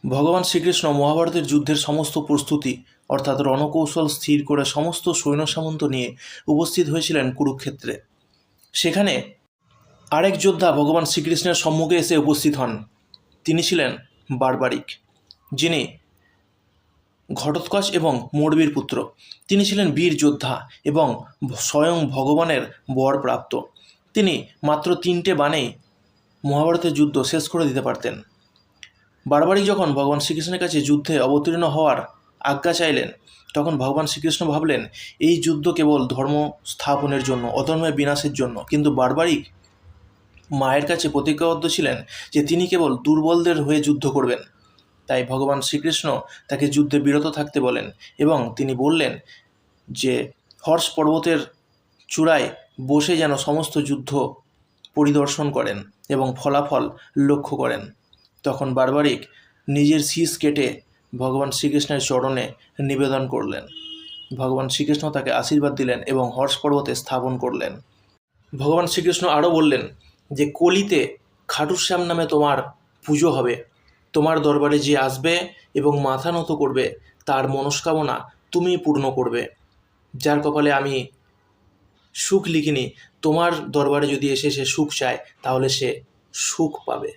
ভগবান শ্রীকৃষ্ণ মহাভারতের যুদ্ধের সমস্ত প্রস্তুতি অর্থাৎ রণকৌশল স্থির করে সমস্ত সৈন্য সামন্ত নিয়ে উপস্থিত হয়েছিলেন কুরুক্ষেত্রে। সেখানে আরেক যোদ্ধা ভগবান শ্রীকৃষ্ণের সম্মুখে এসে উপস্থিত হন। তিনি ছিলেন বার্বারিক, যিনি ঘটোৎকচ এবং মৌর্বীর পুত্র। তিনি ছিলেন বীর যোদ্ধা এবং স্বয়ং ভগবানের বর প্রাপ্ত। তিনি মাত্র 3টে বাণেই মহাভারতের যুদ্ধ শেষ করে দিতে পারতেন। বারবারই যখন ভগবান শ্রীকৃষ্ণের কাছে যুদ্ধে অবতীর্ণ হওয়ার আজ্ঞা চাইলেন, তখন ভগবান শ্রীকৃষ্ণ ভাবলেন এই যুদ্ধ কেবল ধর্ম স্থাপনের জন্য, অধর্মের বিনাশের জন্য। কিন্তু বারবারিক মায়ের কাছে প্রতিজ্ঞাবদ্ধ ছিলেন যে তিনি কেবল দুর্বলদের হয়ে যুদ্ধ করবেন। তাই ভগবান শ্রীকৃষ্ণ তাকে যুদ্ধে বিরত থাকতে বলেন এবং তিনি বললেন যে হর্ষ পর্বতের চূড়ায় বসে যেন সমস্ত যুদ্ধ পরিদর্শন করেন এবং ফলাফল লক্ষ্য করেন। তখন বারবারিক নিজের শীষ কেটে ভগবান শ্রীকৃষ্ণের চরণে নিবেদন করলেন। ভগবান শ্রীকৃষ্ণ তাকে আশীর্বাদ দিলেন এবং হর্ষ পর্বতে স্থাপন করলেন। ভগবান শ্রীকৃষ্ণ আরও বললেন যে কলিতে খাটুশ্যাম নামে তোমার পুজো হবে। তোমার দরবারে যে আসবে এবং মাথা নত করবে তার মনস্কামনা তুমি পূর্ণ করবে। যার কপালে আমি সুখ লিখিনি, তোমার দরবারে যদি এসে সে সুখ চায় তাহলে সে সুখ পাবে।